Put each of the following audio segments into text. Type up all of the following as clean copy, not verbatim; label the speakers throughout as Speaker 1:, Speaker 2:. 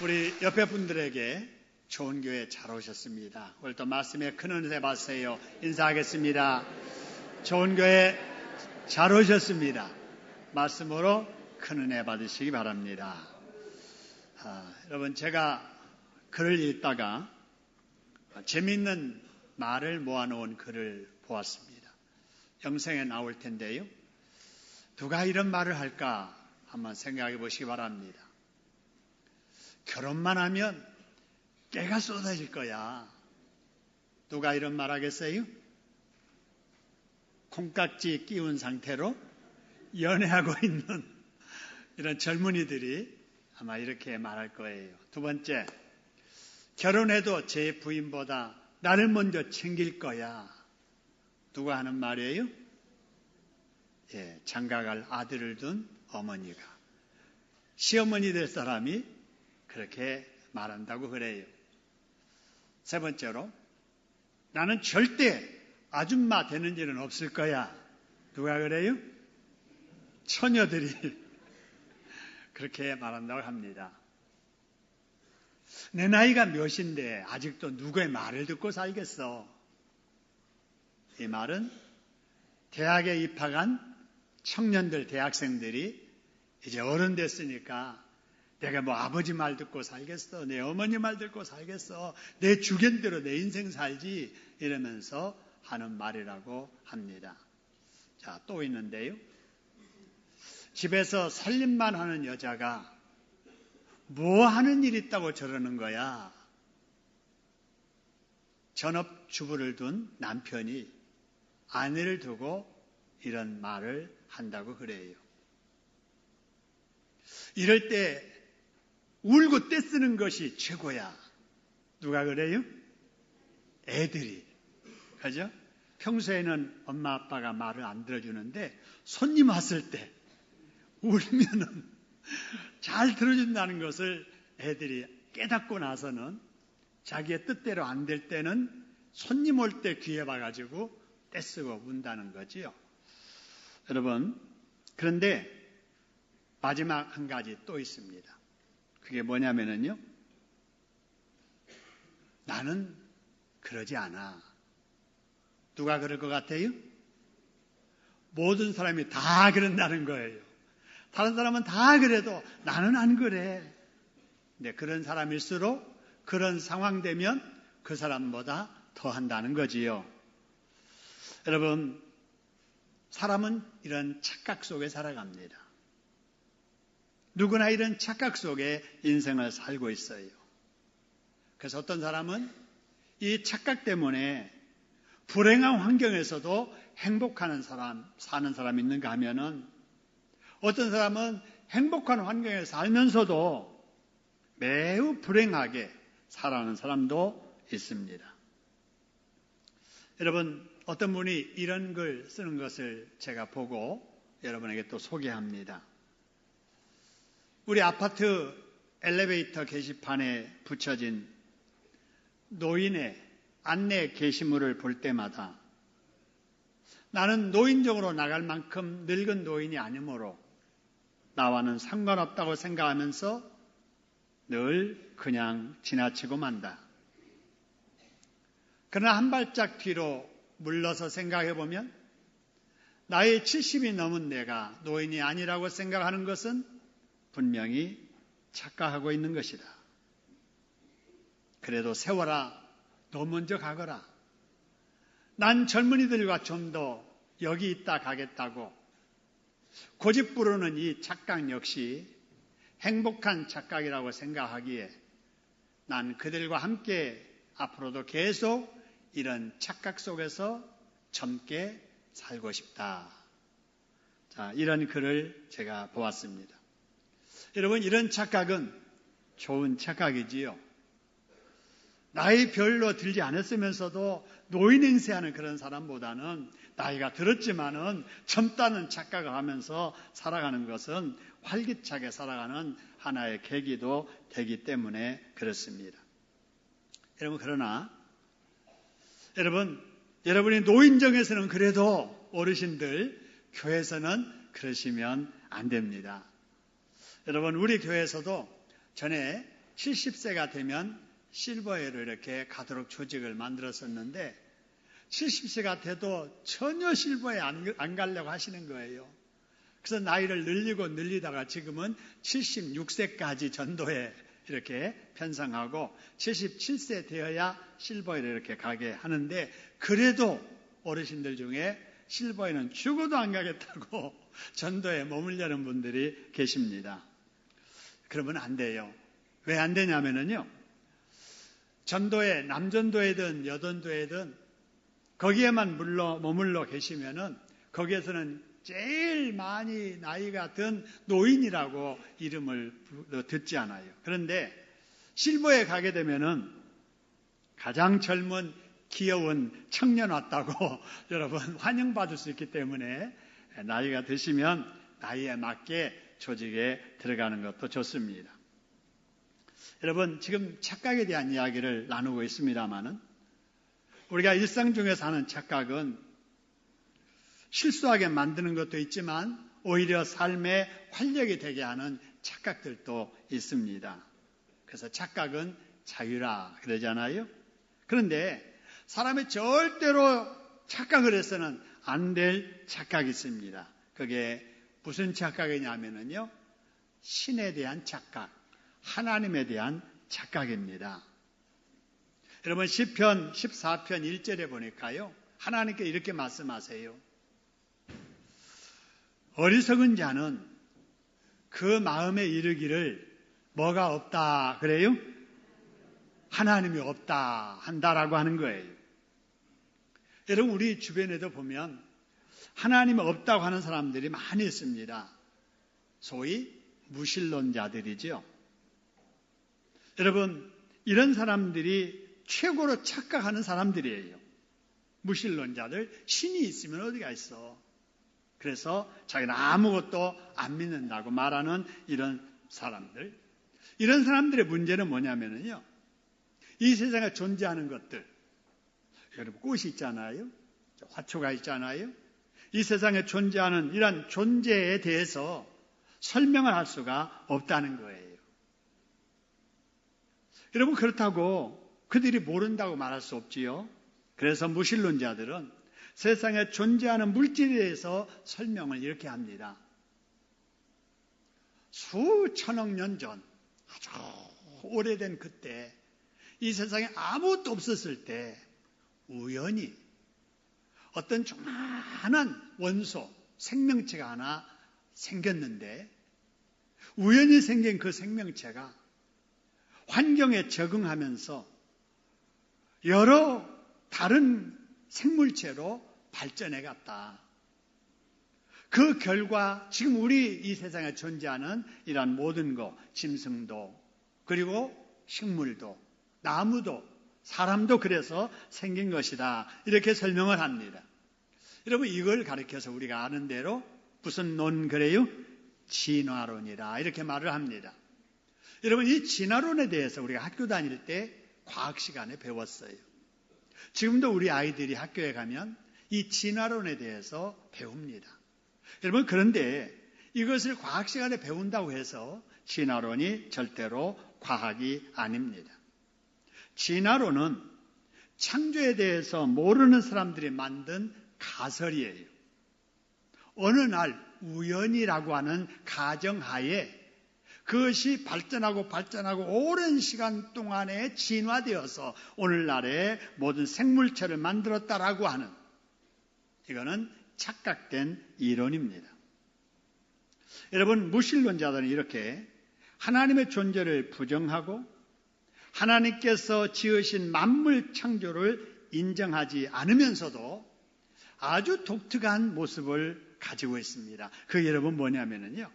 Speaker 1: 우리 옆에 분들에게 좋은 교회 잘 오셨습니다. 오늘도 말씀에 큰 은혜 받으세요. 인사하겠습니다. 좋은 교회 잘 오셨습니다. 말씀으로 큰 은혜 받으시기 바랍니다. 여러분, 제가 글을 읽다가 재미있는 말을 모아놓은 글을 보았습니다. 영상에 나올 텐데요. 누가 이런 말을 할까 한번 생각해 보시기 바랍니다. 결혼만 하면 깨가 쏟아질 거야. 누가 이런 말 하겠어요? 콩깍지 끼운 상태로 연애하고 있는 이런 젊은이들이 아마 이렇게 말할 거예요. 두 번째, 결혼해도 제 부인보다 나를 먼저 챙길 거야. 누가 하는 말이에요? 장가갈 아들을 둔 어머니가. 시어머니 될 사람이 그렇게 말한다고 그래요. 세 번째로, 나는 절대 아줌마 되는 일은 없을 거야. 누가 그래요? 처녀들이 그렇게 말한다고 합니다. 내 나이가 몇인데 아직도 누구의 말을 듣고 살겠어. 이 말은 대학에 입학한 청년들, 대학생들이 이제 어른 됐으니까 내가 뭐 아버지 말 듣고 살겠어, 내 어머니 말 듣고 살겠어, 내 주견대로 내 인생 살지, 이러면서 하는 말이라고 합니다. 자, 또 있는데요. 집에서 살림만 하는 여자가 뭐 하는 일 있다고 저러는 거야. 전업주부를 둔 남편이 아내를 두고 이런 말을 한다고 그래요. 이럴 때 울고 떼쓰는 것이 최고야. 누가 그래요? 애들이. 그죠? 평소에는 엄마 아빠가 말을 안 들어주는데 손님 왔을 때 울면은 잘 들어준다는 것을 애들이 깨닫고 나서는 자기의 뜻대로 안 될 때는 손님 올 때 귀에 봐가지고 떼쓰고 운다는 거지요. 여러분, 그런데 마지막 한 가지 또 있습니다. 그게 뭐냐면요. 나는 그러지 않아. 누가 그럴 것 같아요? 모든 사람이 다 그런다는 거예요. 다른 사람은 다 그래도 나는 안 그래. 근데 그런 사람일수록 그런 상황 되면 그 사람보다 더 한다는 거지요. 여러분, 사람은 이런 착각 속에 살아갑니다. 누구나 이런 착각 속에 인생을 살고 있어요. 그래서 어떤 사람은 이 착각 때문에 불행한 환경에서도 행복한 사람, 사는 사람이 있는가 하면은 어떤 사람은 행복한 환경에 살면서도 매우 불행하게 살아가는 사람도 있습니다. 여러분, 어떤 분이 이런 글 쓰는 것을 제가 보고 여러분에게 또 소개합니다. 우리 아파트 엘리베이터 게시판에 붙여진 노인의 안내 게시물을 볼 때마다 나는 노인정으로 나갈 만큼 늙은 노인이 아니므로 나와는 상관없다고 생각하면서 늘 그냥 지나치고 만다. 그러나 한 발짝 뒤로 물러서 생각해보면 나이 70이 넘은 내가 노인이 아니라고 생각하는 것은 분명히 착각하고 있는 것이다. 그래도 세워라, 너 먼저 가거라. 난 젊은이들과 좀 더 여기 있다 가겠다고 고집 부르는 이 착각 역시 행복한 착각이라고 생각하기에 난 그들과 함께 앞으로도 계속 이런 착각 속에서 젊게 살고 싶다. 자, 이런 글을 제가 보았습니다. 여러분, 이런 착각은 좋은 착각이지요. 나이 별로 들지 않았으면서도 노인 행세하는 그런 사람보다는 나이가 들었지만은 젊다는 착각을 하면서 살아가는 것은 활기차게 살아가는 하나의 계기도 되기 때문에 그렇습니다. 여러분, 그러나 여러분이 노인정에서는 그래도 어르신들, 교회에서는 그러시면 안 됩니다. 여러분, 우리 교회에서도 전에 70세가 되면 실버웨이로 이렇게 가도록 조직을 만들었었는데 70세가 돼도 전혀 실버에 안 가려고 하시는 거예요. 그래서 나이를 늘리다가 지금은 76세까지 전도에 이렇게 편성하고 77세 되어야 실버에를 이렇게 가게 하는데, 그래도 어르신들 중에 실버에는 죽어도 안 가겠다고 전도에 머물려는 분들이 계십니다. 그러면 안 돼요. 왜 안 되냐면요, 전도에 남전도회든 여전도회든 거기에만 머물러 계시면은 거기에서는 제일 많이 나이가 든 노인이라고 이름을 듣지 않아요. 그런데 실버에 가게 되면은 가장 젊은 귀여운 청년 왔다고 여러분 환영받을 수 있기 때문에 나이가 드시면 나이에 맞게 조직에 들어가는 것도 좋습니다. 여러분, 지금 착각에 대한 이야기를 나누고 있습니다만은 우리가 일상 중에서 하는 착각은 실수하게 만드는 것도 있지만 오히려 삶의 활력이 되게 하는 착각들도 있습니다. 그래서 착각은 자유라 그러잖아요. 그런데 사람이 절대로 착각을 해서는 안 될 착각이 있습니다. 그게 무슨 착각이냐면요, 신에 대한 착각, 하나님에 대한 착각입니다. 여러분, 시편 14편 1절에 보니까요, 하나님께 이렇게 말씀하세요. 어리석은 자는 그 마음에 이르기를 뭐가 없다 그래요? 하나님이 없다 한다라고 하는 거예요. 여러분, 우리 주변에도 보면 하나님이 없다고 하는 사람들이 많이 있습니다. 소위 무신론자들이죠. 여러분, 이런 사람들이 최고로 착각하는 사람들이에요. 무신론자들, 신이 있으면 어디가 있어. 그래서 자기는 아무것도 안 믿는다고 말하는 이런 사람들. 이런 사람들의 문제는 뭐냐면요, 이 세상에 존재하는 것들, 여러분 꽃이 있잖아요, 화초가 있잖아요. 이 세상에 존재하는 이런 존재에 대해서 설명을 할 수가 없다는 거예요. 여러분, 그렇다고 그들이 모른다고 말할 수 없지요. 그래서 무신론자들은 세상에 존재하는 물질에 대해서 설명을 이렇게 합니다. 수천억 년 전, 아주 오래된 그때, 이 세상에 아무것도 없었을 때 우연히 어떤 조그마한 원소, 생명체가 하나 생겼는데, 우연히 생긴 그 생명체가 환경에 적응하면서 여러 다른 생물체로 발전해 갔다. 그 결과 지금 우리 이 세상에 존재하는 이러한 모든 것, 짐승도, 그리고 식물도, 나무도, 사람도 그래서 생긴 것이다. 이렇게 설명을 합니다. 여러분, 이걸 가르쳐서 우리가 아는 대로 무슨 론 그래요? 진화론이다. 이렇게 말을 합니다. 여러분, 이 진화론에 대해서 우리가 학교 다닐 때 과학 시간에 배웠어요. 지금도 우리 아이들이 학교에 가면 이 진화론에 대해서 배웁니다. 여러분, 그런데 이것을 과학 시간에 배운다고 해서 진화론이 절대로 과학이 아닙니다. 진화론은 창조에 대해서 모르는 사람들이 만든 가설이에요. 어느 날 우연이라고 하는 가정하에 그것이 발전하고 오랜 시간 동안에 진화되어서 오늘날의 모든 생물체를 만들었다라고 하는, 이거는 착각된 이론입니다. 여러분, 무신론자들은 이렇게 하나님의 존재를 부정하고 하나님께서 지으신 만물 창조를 인정하지 않으면서도 아주 독특한 모습을 가지고 있습니다. 그게 여러분 뭐냐면요,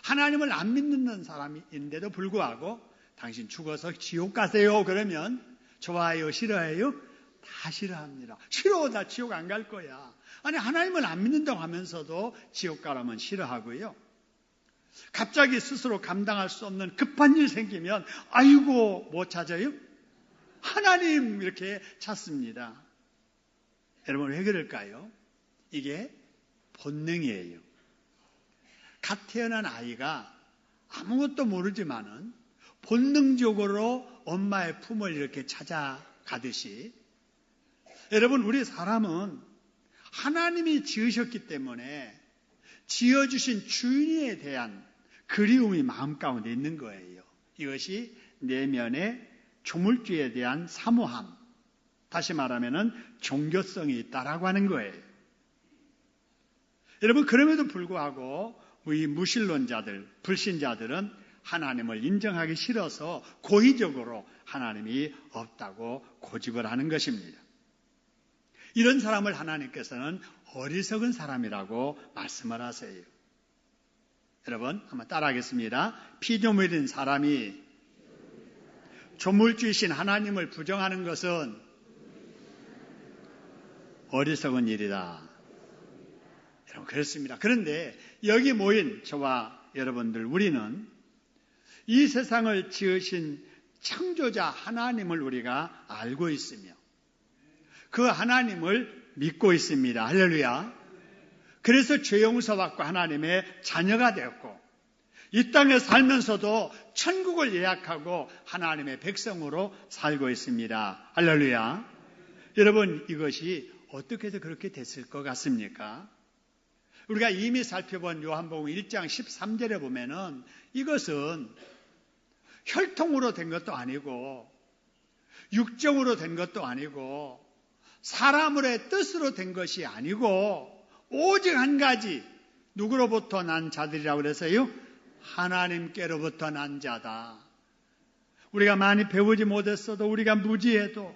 Speaker 1: 하나님을 안 믿는 사람인데도 불구하고 당신 죽어서 지옥 가세요 그러면 좋아해요, 싫어해요? 다 싫어합니다. 싫어, 나 지옥 안 갈 거야. 아니, 하나님을 안 믿는다고 하면서도 지옥 가라면 싫어하고요. 갑자기 스스로 감당할 수 없는 급한 일 생기면 아이고 뭐 찾아요? 하나님 이렇게 찾습니다. 여러분, 왜 그럴까요? 이게 본능이에요. 갓 태어난 아이가 아무것도 모르지만은 본능적으로 엄마의 품을 이렇게 찾아가듯이 여러분 우리 사람은 하나님이 지으셨기 때문에 지어주신 주인에 대한 그리움이 마음 가운데 있는 거예요. 이것이 내면의 조물주에 대한 사모함, 다시 말하면 종교성이 있다라고 하는 거예요. 여러분 그럼에도 불구하고 이 무신론자들, 불신자들은 하나님을 인정하기 싫어서 고의적으로 하나님이 없다고 고집을 하는 것입니다. 이런 사람을 하나님께서는 어리석은 사람이라고 말씀을 하세요. 여러분 한번 따라하겠습니다. 피조물인 사람이 조물주이신 하나님을 부정하는 것은 어리석은 일이다. 여러분 그렇습니다. 그런데 여기 모인 저와 여러분들 우리는 이 세상을 지으신 창조자 하나님을 우리가 알고 있으며 그 하나님을 믿고 있습니다. 할렐루야. 그래서 죄 용서받고 하나님의 자녀가 되었고 이 땅에 살면서도 천국을 예약하고 하나님의 백성으로 살고 있습니다. 할렐루야. 여러분 이것이 어떻게 해서 그렇게 됐을 것 같습니까? 우리가 이미 살펴본 요한복음 1장 13절에 보면은 이것은 혈통으로 된 것도 아니고 육정으로 된 것도 아니고 사람의 뜻으로 된 것이 아니고 오직 한 가지 누구로부터 난 자들이라고 그랬어요? 하나님께로부터 난 자다. 우리가 많이 배우지 못했어도 우리가 무지해도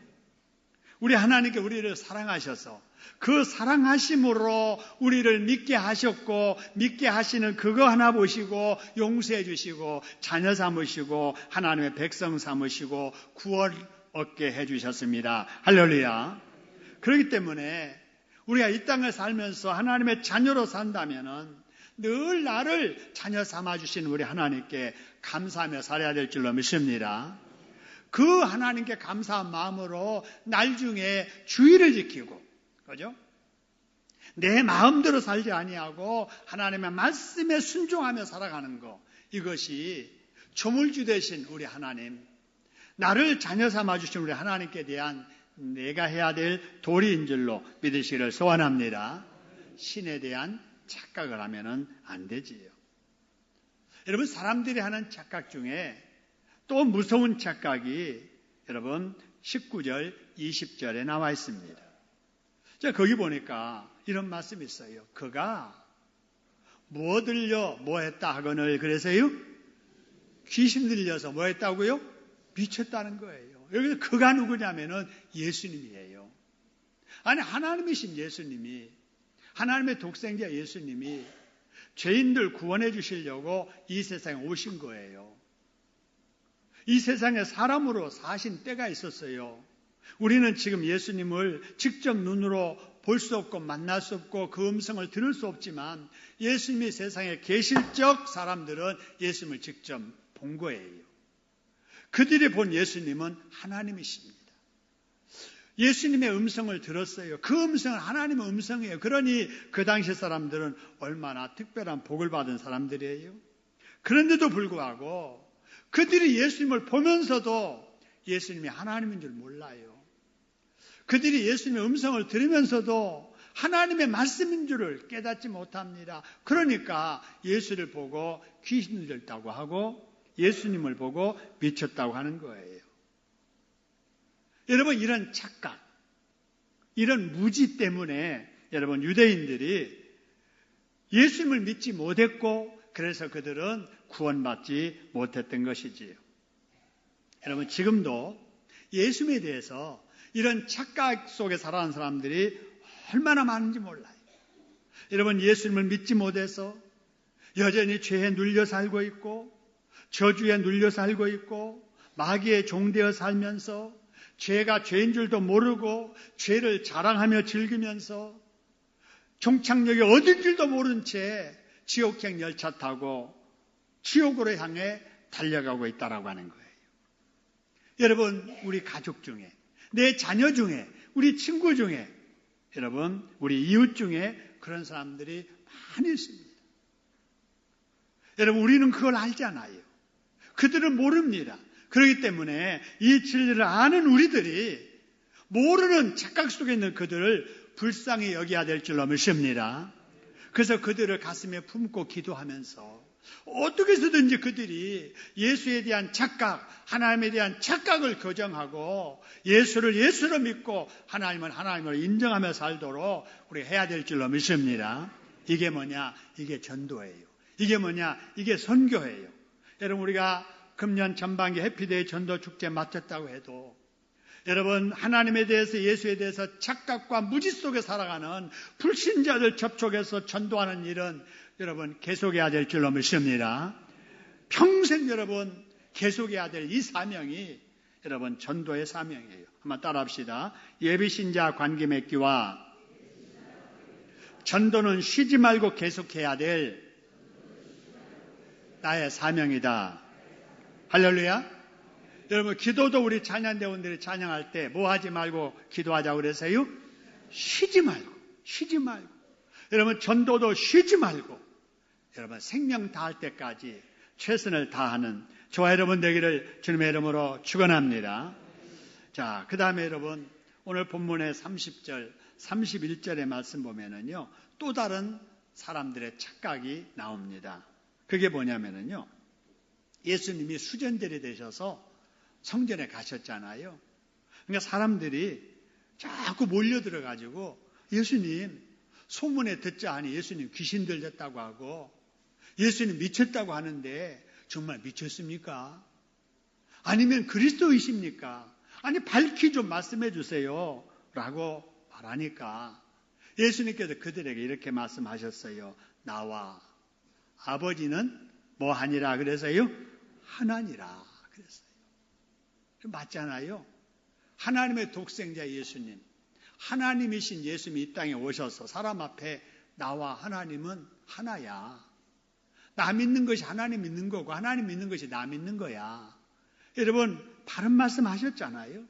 Speaker 1: 우리 하나님께 우리를 사랑하셔서 그 사랑하심으로 우리를 믿게 하셨고 믿게 하시는 그거 하나 보시고 용서해 주시고 자녀 삼으시고 하나님의 백성 삼으시고 구원 얻게 해주셨습니다. 할렐루야. 그렇기 때문에 우리가 이 땅을 살면서 하나님의 자녀로 산다면은 늘 나를 자녀 삼아주신 우리 하나님께 감사하며 살아야 될 줄로 믿습니다. 그 하나님께 감사한 마음으로 날중에 주의를 지키고, 그죠? 내 마음대로 살지 아니하고 하나님의 말씀에 순종하며 살아가는 것, 이것이 조물주 되신 우리 하나님, 나를 자녀 삼아주신 우리 하나님께 대한 내가 해야 될 도리인 줄로 믿으시기를 소원합니다. 신에 대한 착각을 하면은 안 되지요. 여러분 사람들이 하는 착각 중에 또 무서운 착각이 여러분 19절 20절에 나와 있습니다. 자 거기 보니까 이런 말씀이 있어요. 그가 뭐 들려 뭐 했다 하거늘 그래서요 귀신 들려서 뭐 했다고요? 미쳤다는 거예요. 여기서 그가 누구냐면은 예수님이에요. 아니 하나님이신 예수님이 하나님의 독생자 예수님이 죄인들 구원해 주시려고 이 세상에 오신 거예요. 이 세상에 사람으로 사신 때가 있었어요. 우리는 지금 예수님을 직접 눈으로 볼 수 없고 만날 수 없고 그 음성을 들을 수 없지만 예수님이 세상에 계실 적 사람들은 예수님을 직접 본 거예요. 그들이 본 예수님은 하나님이십니다. 예수님의 음성을 들었어요. 그 음성은 하나님의 음성이에요. 그러니 그 당시 사람들은 얼마나 특별한 복을 받은 사람들이에요. 그런데도 불구하고 그들이 예수님을 보면서도 예수님이 하나님인 줄 몰라요. 그들이 예수님의 음성을 들으면서도 하나님의 말씀인 줄을 깨닫지 못합니다. 그러니까 예수를 보고 귀신 들렸다고 하고 예수님을 보고 미쳤다고 하는 거예요. 여러분 이런 착각, 이런 무지 때문에 여러분 유대인들이 예수님을 믿지 못했고 그래서 그들은 구원받지 못했던 것이지요. 여러분 지금도 예수님에 대해서 이런 착각 속에 살아가는 사람들이 얼마나 많은지 몰라요. 여러분 예수님을 믿지 못해서 여전히 죄에 눌려 살고 있고 저주에 눌려 살고 있고 마귀의 종되어 살면서 죄가 죄인 줄도 모르고 죄를 자랑하며 즐기면서 종착역이 어딘 줄도 모른 채 지옥행 열차 타고 지옥으로 향해 달려가고 있다라고 하는 거예요. 여러분 우리 가족 중에 내 자녀 중에 우리 친구 중에 여러분 우리 이웃 중에 그런 사람들이 많이 있습니다. 여러분 우리는 그걸 알잖아요. 그들은 모릅니다. 그렇기 때문에 이 진리를 아는 우리들이 모르는 착각 속에 있는 그들을 불쌍히 여겨야 될 줄로 믿습니다. 그래서 그들을 가슴에 품고 기도하면서 어떻게 해서든지 그들이 예수에 대한 착각, 하나님에 대한 착각을 교정하고 예수를 예수로 믿고 하나님을 하나님으로 인정하며 살도록 우리가 해야 될 줄로 믿습니다. 이게 뭐냐? 이게 전도예요. 이게 뭐냐? 이게 선교예요. 여러분, 우리가 금년 전반기 해피데이 전도 축제 마쳤다고 해도 여러분, 하나님에 대해서 예수에 대해서 착각과 무지 속에 살아가는 불신자들 접촉해서 전도하는 일은 여러분 계속해야 될 줄로 믿습니다. 평생 여러분 계속해야 될 이 사명이 여러분 전도의 사명이에요. 한번 따라합시다. 예비신자 관계 맺기와 전도는 쉬지 말고 계속해야 될 나의 사명이다. 할렐루야. 여러분, 기도도 우리 찬양대원들이 찬양할 때 뭐 하지 말고 기도하자고 그래서요? 쉬지 말고. 여러분, 전도도 쉬지 말고 여러분 생명 다할 때까지 최선을 다하는 저와 여러분 되기를 주님의 이름으로 축원합니다. 자, 그 다음에 여러분 오늘 본문의 30절, 31절의 말씀 보면은요 또 다른 사람들의 착각이 나옵니다. 그게 뭐냐면은요 예수님이 수전절이 되셔서 성전에 가셨잖아요. 그러니까 사람들이 자꾸 몰려들어가지고 예수님 소문에 듣자 하니 예수님 귀신 들렸다고 하고 예수님 미쳤다고 하는데 정말 미쳤습니까? 아니면 그리스도이십니까? 아니 밝히 좀 말씀해 주세요 라고 말하니까 예수님께서 그들에게 이렇게 말씀하셨어요. 나와 아버지는 뭐 하니라 그래서요? 하나니라 그랬어요. 맞잖아요. 하나님의 독생자 예수님, 하나님이신 예수님이 이 땅에 오셔서 사람 앞에 나와 하나님은 하나야. 나 믿는 것이 하나님 믿는 거고 하나님 믿는 것이 나 믿는 거야. 여러분 바른 말씀 하셨잖아요.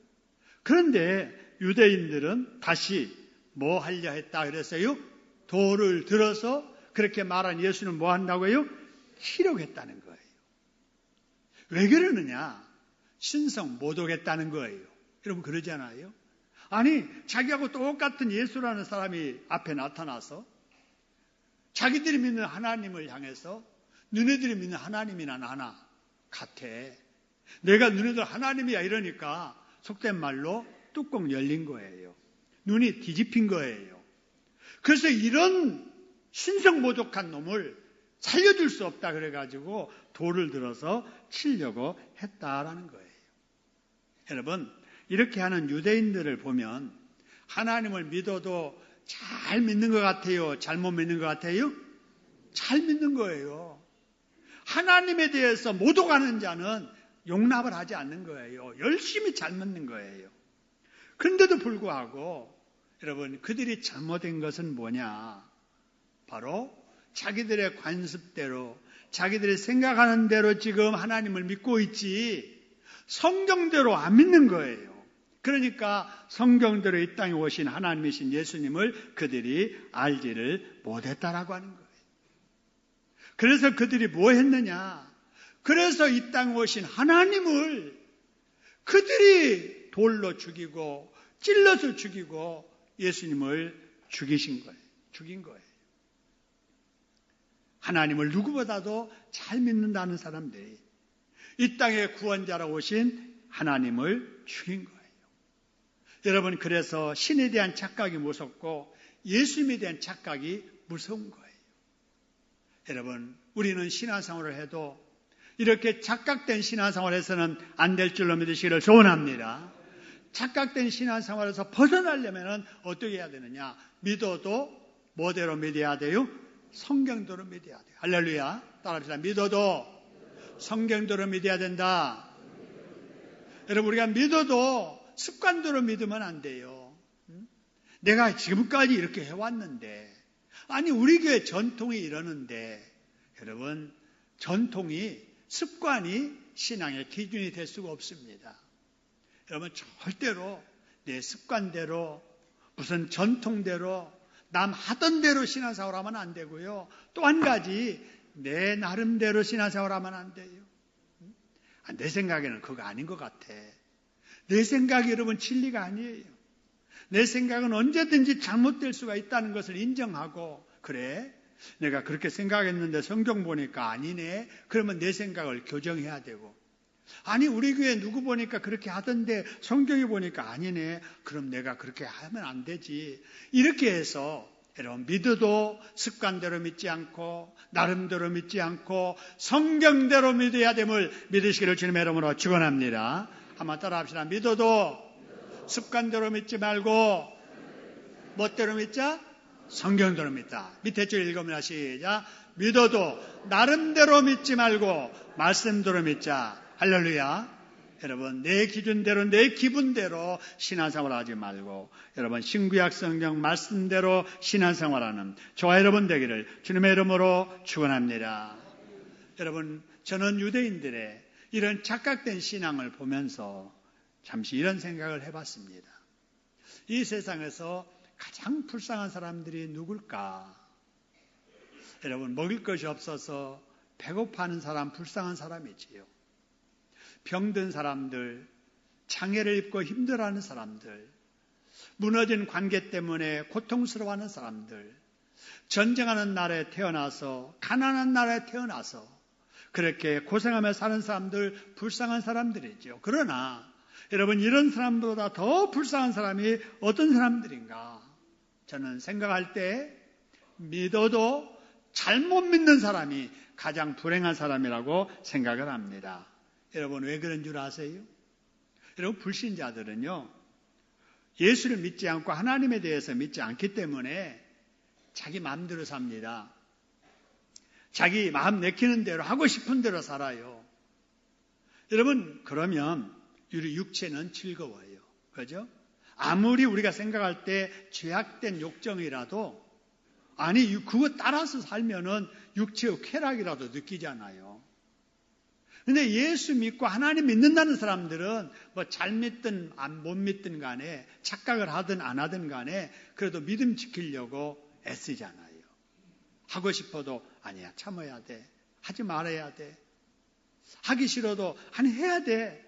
Speaker 1: 그런데 유대인들은 다시 뭐 하려 했다 그랬어요? 돌을 들어서 그렇게 말한 예수는 뭐 한다고요? 치려고 했다는 거예요. 왜 그러느냐? 신성 못 오겠다는 거예요. 여러분 그러잖아요. 아니 자기하고 똑같은 예수라는 사람이 앞에 나타나서 자기들이 믿는 하나님을 향해서 너네들이 믿는 하나님이나 나나 같아. 내가 너네들 하나님이야 이러니까 속된 말로 뚜껑 열린 거예요. 눈이 뒤집힌 거예요. 그래서 이런 신성모독한 놈을 살려줄 수 없다 그래가지고 돌을 들어서 치려고 했다라는 거예요. 여러분 이렇게 하는 유대인들을 보면 하나님을 믿어도 잘 믿는 것 같아요? 잘못 믿는 것 같아요? 잘 믿는 거예요. 하나님에 대해서 모독하는 자는 용납을 하지 않는 거예요. 열심히 잘 믿는 거예요. 그런데도 불구하고 여러분 그들이 잘못된 것은 뭐냐? 바로 자기들의 관습대로 자기들이 생각하는 대로 지금 하나님을 믿고 있지 성경대로 안 믿는 거예요. 그러니까 성경대로 이 땅에 오신 하나님이신 예수님을 그들이 알지를 못했다라고 하는 거예요. 그래서 그들이 뭐 했느냐? 그래서 이 땅에 오신 하나님을 그들이 돌로 죽이고 찔러서 죽이고 예수님을 죽인 거예요. 하나님을 누구보다도 잘 믿는다는 사람들이 이 땅의 구원자로 오신 하나님을 죽인 거예요. 여러분 그래서 신에 대한 착각이 무섭고 예수님에 대한 착각이 무서운 거예요. 여러분 우리는 신앙생활을 해도 이렇게 착각된 신앙생활에서는 안 될 줄로 믿으시기를 소원합니다. 착각된 신앙생활에서 벗어나려면 어떻게 해야 되느냐? 믿어도 뭐대로 믿어야 돼요? 성경대로 믿어야 돼요. 할렐루야. 따라합시다. 믿어도 성경대로 믿어야 된다. 여러분 우리가 믿어도 습관대로 믿으면 안 돼요. 내가 지금까지 이렇게 해왔는데 아니 우리 교회 전통이 이러는데 여러분 전통이 습관이 신앙의 기준이 될 수가 없습니다. 여러분 절대로 내 습관대로 무슨 전통대로 남 하던 대로 신앙생활 하면 안 되고요. 또 한 가지 내 나름대로 신앙생활 하면 안 돼요. 내 생각에는 그거 아닌 것 같아. 내 생각이 여러분 진리가 아니에요. 내 생각은 언제든지 잘못될 수가 있다는 것을 인정하고, 그래, 내가 그렇게 생각했는데 성경 보니까 아니네. 그러면 내 생각을 교정해야 되고, 아니 우리 교회 누구 보니까 그렇게 하던데 성경이 보니까 아니네. 그럼 내가 그렇게 하면 안 되지. 이렇게 해서 여러분 믿어도 습관대로 믿지 않고 나름대로 믿지 않고 성경대로 믿어야 됨을 믿으시기를 주님의 이름으로 축원합니다. 한번 따라 합시다. 믿어도 습관대로 믿지 말고 멋대로 믿자? 성경대로 믿다. 밑에 줄 읽으면 시작. 믿어도 나름대로 믿지 말고 말씀대로 믿자. 할렐루야. 여러분 내 기준대로 내 기분대로 신앙생활 하지 말고 여러분 신구약 성경 말씀대로 신앙생활하는 저와 여러분 되기를 주님의 이름으로 축원합니다. 여러분 저는 유대인들의 이런 착각된 신앙을 보면서 잠시 이런 생각을 해봤습니다. 이 세상에서 가장 불쌍한 사람들이 누굴까? 여러분 먹을 것이 없어서 배고파하는 사람 불쌍한 사람이지요. 병든 사람들, 장애를 입고 힘들어하는 사람들, 무너진 관계 때문에 고통스러워하는 사람들, 전쟁하는 나라에 태어나서 가난한 나라에 태어나서 그렇게 고생하며 사는 사람들 불쌍한 사람들이죠. 그러나 여러분 이런 사람보다 더 불쌍한 사람이 어떤 사람들인가? 저는 생각할 때 믿어도 잘못 믿는 사람이 가장 불행한 사람이라고 생각을 합니다. 여러분 왜 그런 줄 아세요? 여러분 불신자들은요 예수를 믿지 않고 하나님에 대해서 믿지 않기 때문에 자기 마음대로 삽니다. 자기 마음 내키는 대로 하고 싶은 대로 살아요. 여러분 그러면 우리 육체는 즐거워요. 그죠? 아무리 우리가 생각할 때 죄악된 욕정이라도 아니 그거 따라서 살면은 육체의 쾌락이라도 느끼잖아요. 근데 예수 믿고 하나님 믿는다는 사람들은 뭐 잘 믿든 못 믿든 간에 착각을 하든 안 하든 간에 그래도 믿음 지키려고 애쓰잖아요. 하고 싶어도 아니야 참아야 돼. 하지 말아야 돼. 하기 싫어도 아니 해야 돼.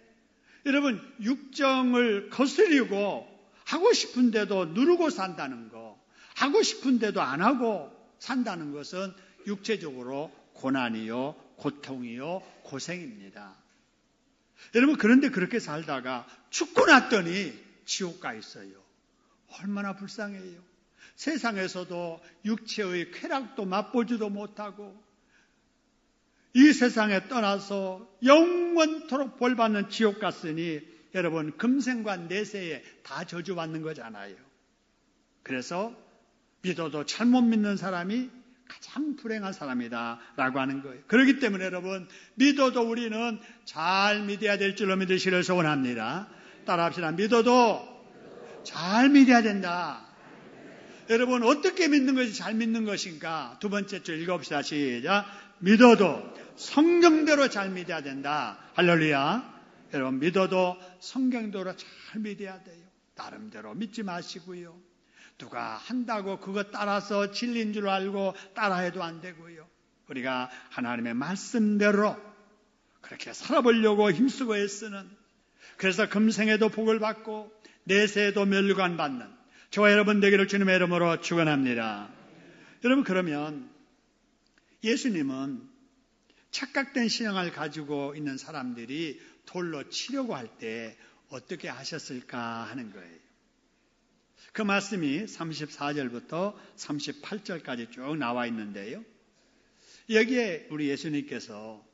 Speaker 1: 여러분 육정을 거스리고 하고 싶은데도 누르고 산다는 거, 하고 싶은데도 안 하고 산다는 것은 육체적으로 고난이요 고통이요 고생입니다. 여러분 그런데 그렇게 살다가 죽고 났더니 지옥 가 있어요. 얼마나 불쌍해요. 세상에서도 육체의 쾌락도 맛보지도 못하고 이 세상에 떠나서 영원토록 벌받는 지옥 갔으니 여러분 금생과 내세에 다 저주받는 거잖아요. 그래서 믿어도 잘못 믿는 사람이 가장 불행한 사람이다 라고 하는 거예요. 그렇기 때문에 여러분 믿어도 우리는 잘 믿어야 될 줄로 믿으시기를 소원합니다. 따라합시다. 믿어도 잘 믿어야 된다. 여러분 어떻게 믿는 것이 잘 믿는 것인가? 두 번째 줄 읽어봅시다. 시작. 믿어도 성경대로 잘 믿어야 된다. 할렐루야. 여러분 믿어도 성경대로 잘 믿어야 돼요. 나름대로 믿지 마시고요. 누가 한다고 그거 따라서 진리인 줄 알고 따라해도 안 되고요. 우리가 하나님의 말씀대로 그렇게 살아보려고 힘쓰고 애쓰는, 그래서 금생에도 복을 받고 내세에도 멸류관 받는 저와 여러분 되기를 주님의 이름으로 축원합니다. 여러분 그러면 예수님은 착각된 신앙을 가지고 있는 사람들이 돌로 치려고 할 때 어떻게 하셨을까 하는 거예요. 그 말씀이 34절부터 38절까지 쭉 나와 있는데요. 여기에 우리 예수님께서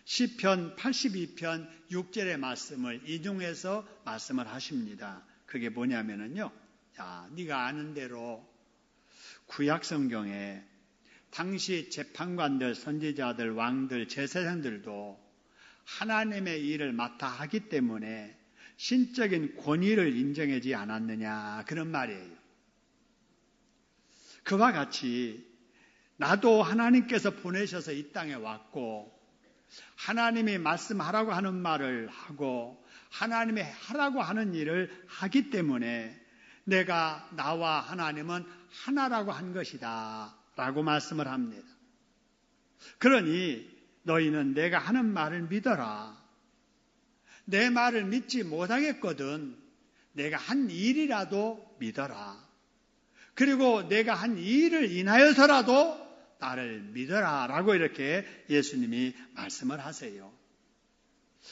Speaker 1: 시편 82편 6절의 말씀을 인용해서 말씀을 하십니다. 그게 뭐냐면요. 야, 네가 아는 대로 구약 성경에 당시 재판관들, 선지자들, 왕들, 제사장들도 하나님의 일을 맡아 하기 때문에 신적인 권위를 인정하지 않았느냐 그런 말이에요. 그와 같이 나도 하나님께서 보내셔서 이 땅에 왔고 하나님이 말씀하라고 하는 말을 하고 하나님이 하라고 하는 일을 하기 때문에 내가 나와 하나님은 하나라고 한 것이다 라고 말씀을 합니다. 그러니 너희는 내가 하는 말을 믿어라. 내 말을 믿지 못하겠거든 내가 한 일이라도 믿어라. 그리고 내가 한 일을 인하여서라도 나를 믿어라 라고 이렇게 예수님이 말씀을 하세요.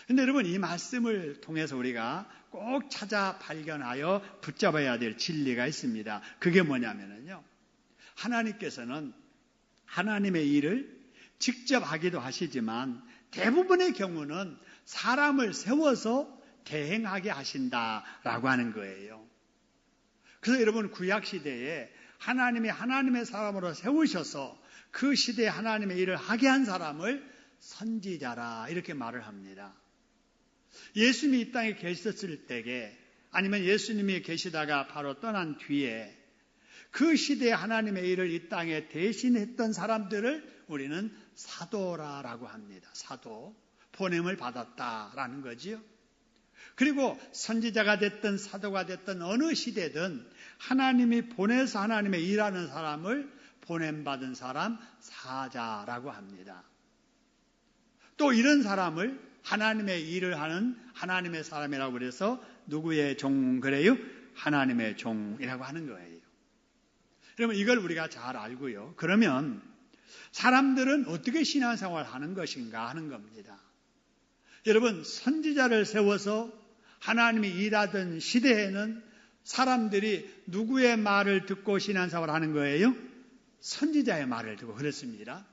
Speaker 1: 그런데 여러분, 이 말씀을 통해서 우리가 꼭 찾아 발견하여 붙잡아야 될 진리가 있습니다. 그게 뭐냐면요, 하나님께서는 하나님의 일을 직접 하기도 하시지만 대부분의 경우는 사람을 세워서 대행하게 하신다라고 하는 거예요. 그래서 여러분, 구약시대에 하나님의 사람으로 세우셔서 그 시대에 하나님의 일을 하게 한 사람을 선지자라 이렇게 말을 합니다. 예수님이 이 땅에 계셨을 때에, 아니면 예수님이 계시다가 바로 떠난 뒤에 그 시대에 하나님의 일을 이 땅에 대신했던 사람들을 우리는 사도라고 합니다. 사도, 보냄을 받았다라는 거지요. 그리고 선지자가 됐든 사도가 됐든 어느 시대든 하나님이 보내서 하나님의 일하는 사람을 보냄받은 사람, 사자라고 합니다. 또 이런 사람을 하나님의 일을 하는 하나님의 사람이라고 그래서 누구의 종 그래요? 하나님의 종이라고 하는 거예요. 여러분, 이걸 우리가 잘 알고요. 그러면 사람들은 어떻게 신앙생활을 하는 것인가 하는 겁니다. 여러분, 선지자를 세워서 하나님이 일하던 시대에는 사람들이 누구의 말을 듣고 신앙생활을 하는 거예요? 선지자의 말을 듣고 그랬습니다.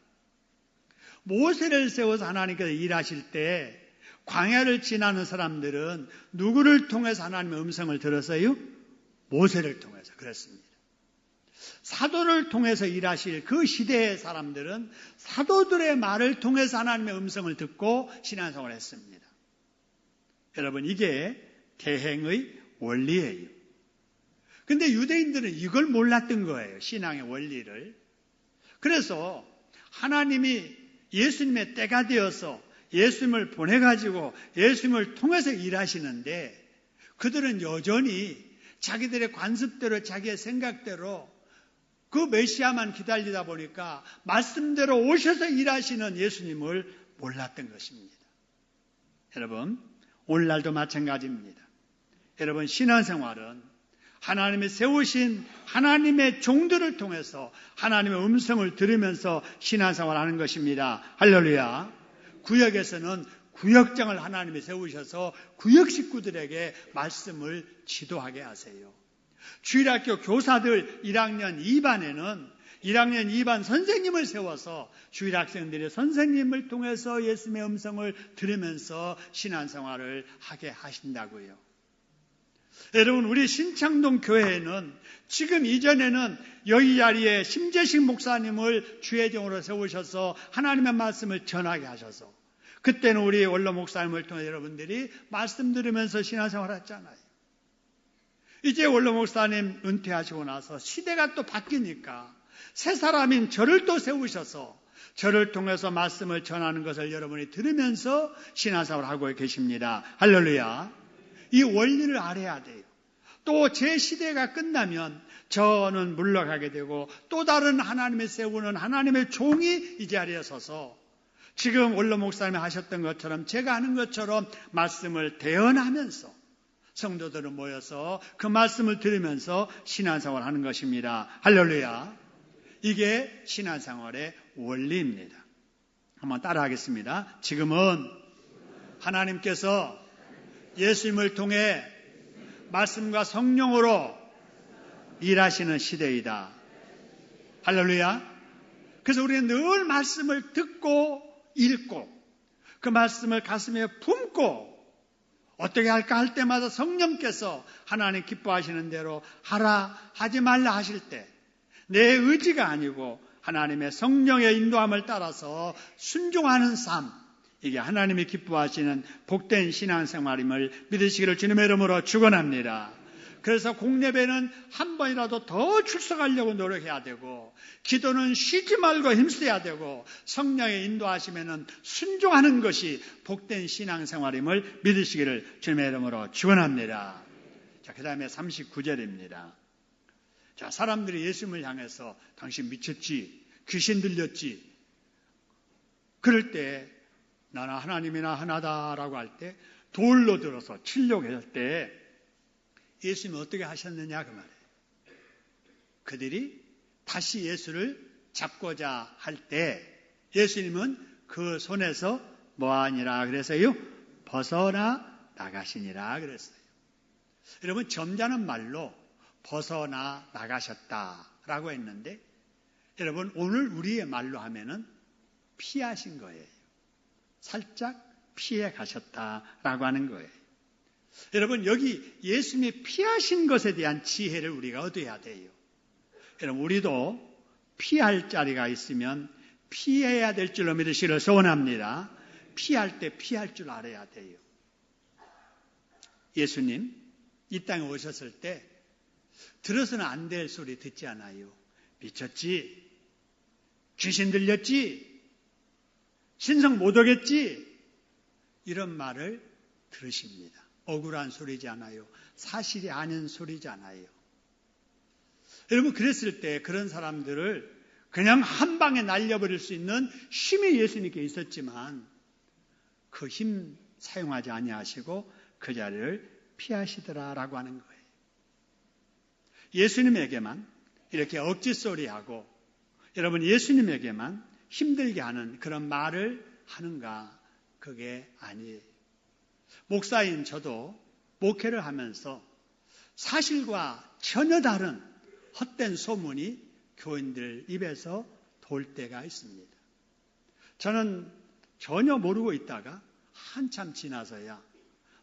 Speaker 1: 모세를 세워서 하나님께서 일하실 때 광야를 지나는 사람들은 누구를 통해서 하나님의 음성을 들었어요? 모세를 통해서 그랬습니다. 사도를 통해서 일하실 그 시대의 사람들은 사도들의 말을 통해서 하나님의 음성을 듣고 신앙생활을 했습니다. 여러분, 이게 대행의 원리예요. 근데 유대인들은 이걸 몰랐던 거예요. 신앙의 원리를. 그래서 하나님이 예수님의 때가 되어서 예수님을 보내가지고 예수님을 통해서 일하시는데 그들은 여전히 자기들의 관습대로 자기의 생각대로 그 메시아만 기다리다 보니까 말씀대로 오셔서 일하시는 예수님을 몰랐던 것입니다. 여러분, 오늘날도 마찬가지입니다. 여러분, 신앙생활은 하나님이 세우신 하나님의 종들을 통해서 하나님의 음성을 들으면서 신앙생활을 하는 것입니다. 할렐루야. 구역에서는 구역장을 하나님이 세우셔서 구역 식구들에게 말씀을 지도하게 하세요. 주일학교 교사들 1학년 2반에는 1학년 2반 선생님을 세워서 주일학생들이 선생님을 통해서 예수님의 음성을 들으면서 신앙생활을 하게 하신다고요. 여러분, 우리 신창동 교회에는 지금 이전에는 여기 자리에 심재식 목사님을 주회종으로 세우셔서 하나님의 말씀을 전하게 하셔서 그때는 우리 원로 목사님을 통해 여러분들이 말씀 들으면서 신앙생활 했잖아요. 이제 원로 목사님 은퇴하시고 나서 시대가 또 바뀌니까 새 사람인 저를 또 세우셔서 저를 통해서 말씀을 전하는 것을 여러분이 들으면서 신앙생활을 하고 계십니다. 할렐루야. 이 원리를 알아야 돼요. 또 제 시대가 끝나면 저는 물러가게 되고 또 다른 하나님의 세우는 하나님의 종이 이 자리에 서서 지금 원로 목사님이 하셨던 것처럼 제가 하는 것처럼 말씀을 대언하면서 성도들은 모여서 그 말씀을 들으면서 신앙생활을 하는 것입니다. 할렐루야. 이게 신앙생활의 원리입니다. 한번 따라하겠습니다. 지금은 하나님께서 예수님을 통해 말씀과 성령으로 일하시는 시대이다. 할렐루야. 그래서 우리는 늘 말씀을 듣고 읽고 그 말씀을 가슴에 품고 어떻게 할까 할 때마다 성령께서 하나님 기뻐하시는 대로 하라 하지 말라 하실 때 내 의지가 아니고 하나님의 성령의 인도함을 따라서 순종하는 삶, 이게 하나님이 기뻐하시는 복된 신앙생활임을 믿으시기를 주님의 이름으로 축원합니다. 그래서 공예배는 한 번이라도 더 출석하려고 노력해야 되고 기도는 쉬지 말고 힘써야 되고 성령의 인도하심에는 순종하는 것이 복된 신앙생활임을 믿으시기를 주님의 이름으로 축원합니다. 자, 그 다음에 39절입니다. 자, 사람들이 예수님을 향해서 당신 미쳤지? 귀신 들렸지? 그럴 때 나는 하나님이나 하나다라고 할 때 돌로 들어서 치려고 했을 때 예수님은 어떻게 하셨느냐 그 말이에요. 그들이 다시 예수를 잡고자 할 때 예수님은 그 손에서 뭐하니라 그래서요? 벗어나 나가시니라 그랬어요. 여러분, 점잖은 말로 벗어나 나가셨다라고 했는데, 여러분, 오늘 우리의 말로 하면은 피하신 거예요. 살짝 피해 가셨다라고 하는 거예요. 여러분, 여기 예수님이 피하신 것에 대한 지혜를 우리가 얻어야 돼요. 여러분, 우리도 피할 자리가 있으면 피해야 될 줄로 믿으시기를 소원합니다. 피할 때 피할 줄 알아야 돼요. 예수님 이 땅에 오셨을 때 들어서는 안 될 소리 듣지 않아요. 미쳤지? 귀신 들렸지? 신성 못 오겠지? 이런 말을 들으십니다. 억울한 소리지 않아요. 사실이 아닌 소리지 않아요. 여러분, 그랬을 때 그런 사람들을 그냥 한 방에 날려버릴 수 있는 힘이 예수님께 있었지만 그 힘 사용하지 아니하시고 그 자리를 피하시더라라고 하는 거예요. 예수님에게만 이렇게 억지 소리하고 여러분 예수님에게만 힘들게 하는 그런 말을 하는가? 그게 아니에요. 목사인 저도 목회를 하면서 사실과 전혀 다른 헛된 소문이 교인들 입에서 돌 때가 있습니다. 저는 전혀 모르고 있다가 한참 지나서야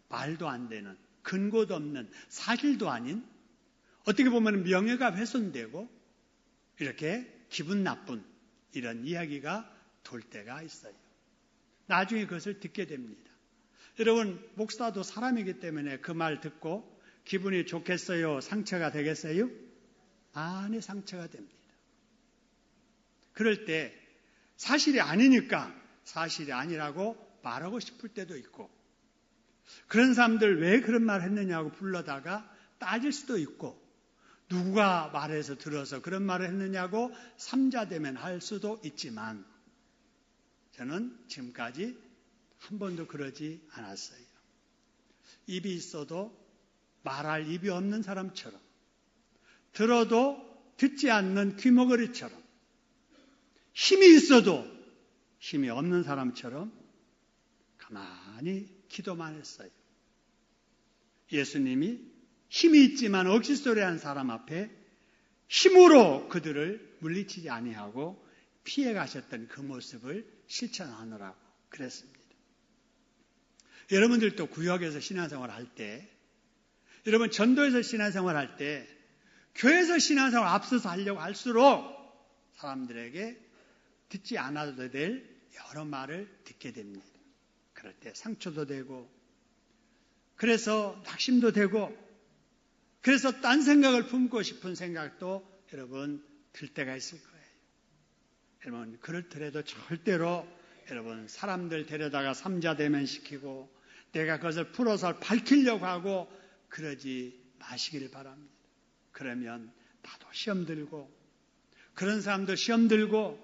Speaker 1: 말도 안 되는 근거도 없는 사실도 아닌 어떻게 보면 명예가 훼손되고 이렇게 기분 나쁜 이런 이야기가 돌 때가 있어요. 나중에 그것을 듣게 됩니다. 여러분, 목사도 사람이기 때문에 그 말 듣고 기분이 좋겠어요? 상처가 되겠어요? 많이 상처가 됩니다. 그럴 때 사실이 아니니까 사실이 아니라고 말하고 싶을 때도 있고 그런 사람들 왜 그런 말 했느냐고 불러다가 따질 수도 있고 누가 말해서 들어서 그런 말을 했느냐고 삼자대면 할 수도 있지만 저는 지금까지 한 번도 그러지 않았어요. 입이 있어도 말할 입이 없는 사람처럼 들어도 듣지 않는 귀머거리처럼 힘이 있어도 힘이 없는 사람처럼 가만히 기도만 했어요. 예수님이 힘이 있지만 억지소리한 사람 앞에 힘으로 그들을 물리치지 아니하고 피해 가셨던 그 모습을 실천하느라고 그랬습니다. 여러분들도 구역에서 신앙생활 할 때, 여러분 전도에서 신앙생활 할 때, 교회에서 신앙생활 앞서서 하려고 할수록 사람들에게 듣지 않아도 될 여러 말을 듣게 됩니다. 그럴 때 상처도 되고, 그래서 낙심도 되고, 그래서 딴 생각을 품고 싶은 생각도 여러분 들 때가 있을 거예요. 여러분 그렇더라도 절대로 여러분 사람들 데려다가 삼자대면 시키고 내가 그것을 풀어서 밝히려고 하고 그러지 마시기를 바랍니다. 그러면 나도 시험 들고 그런 사람도 시험 들고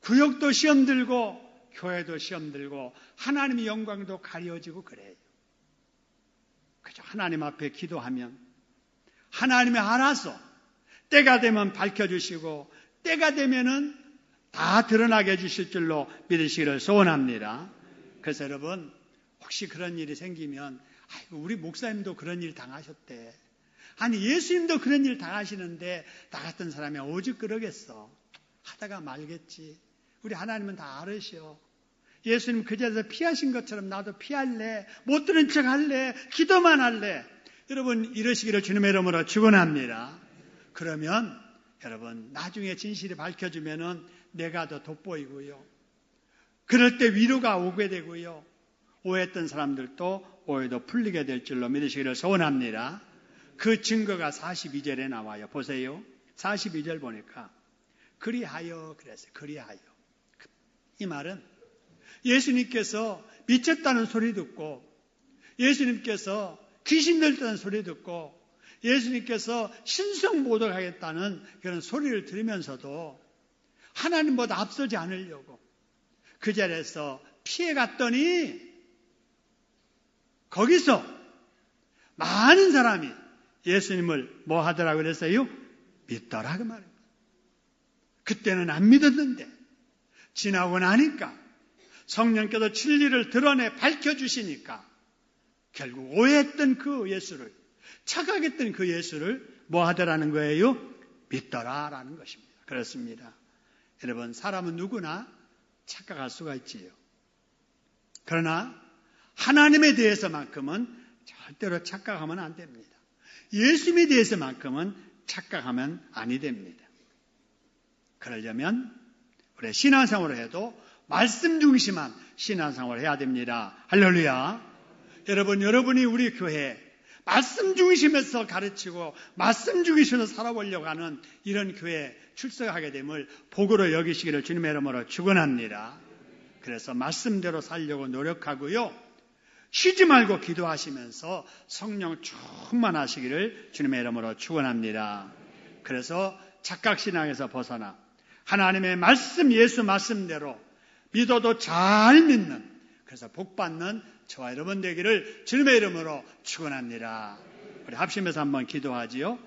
Speaker 1: 구역도 시험 들고 교회도 시험 들고 하나님의 영광도 가려지고 그래요. 그저 하나님 앞에 기도하면 하나님이 알아서 때가 되면 밝혀주시고 때가 되면은 다 드러나게 해주실 줄로 믿으시기를 소원합니다. 그래서 여러분 혹시 그런 일이 생기면 아이고 우리 목사님도 그런 일 당하셨대. 아니 예수님도 그런 일 당하시는데 나 같은 사람이 오직 그러겠어. 하다가 말겠지. 우리 하나님은 다 알으셔. 예수님 그 자리에서 피하신 것처럼 나도 피할래. 못 들은 척 할래. 기도만 할래. 여러분 이러시기를 주님의 이름으로 축원합니다. 그러면 여러분 나중에 진실이 밝혀지면은 내가 더 돋보이고요. 그럴 때 위로가 오게 되고요. 오해했던 사람들도 오해도 풀리게 될 줄로 믿으시기를 소원합니다. 그 증거가 42절에 나와요. 보세요. 42절 보니까 그리하여 그랬어요. 그리하여. 이 말은 예수님께서 미쳤다는 소리 듣고 예수님께서 귀신 들다는 소리 듣고 예수님께서 신성모독하겠다는 그런 소리를 들으면서도 하나님보다 앞서지 않으려고 그 자리에서 피해갔더니 거기서 많은 사람이 예수님을 뭐 하더라고 그랬어요? 믿더라 그 말입니다. 그때는 안 믿었는데 지나고 나니까 성령께서 진리를 드러내 밝혀주시니까 결국 오해했던 그 예수를, 착각했던 그 예수를 뭐 하더라는 거예요? 믿더라라는 것입니다. 그렇습니다. 여러분, 사람은 누구나 착각할 수가 있지요. 그러나 하나님에 대해서만큼은 절대로 착각하면 안 됩니다. 예수님에 대해서만큼은 착각하면 아니 됩니다. 그러려면 우리 신앙생활을 해도 말씀 중심한 신앙생활을 해야 됩니다. 할렐루야. 여러분이 우리 교회에 말씀 중심에서 가르치고 말씀 중심에서 살아보려고 하는 이런 교회에 출석하게 됨을 복으로 여기시기를 주님의 이름으로 축원합니다. 그래서 말씀대로 살려고 노력하고요. 쉬지 말고 기도하시면서 성령 충만하시기를 주님의 이름으로 축원합니다. 그래서 착각신앙에서 벗어나 하나님의 말씀, 예수 말씀대로 믿어도 잘 믿는, 그래서 복받는 저와 여러분 되기를 주님의 이름으로 축원합니다. 우리 합심해서 한번 기도하지요.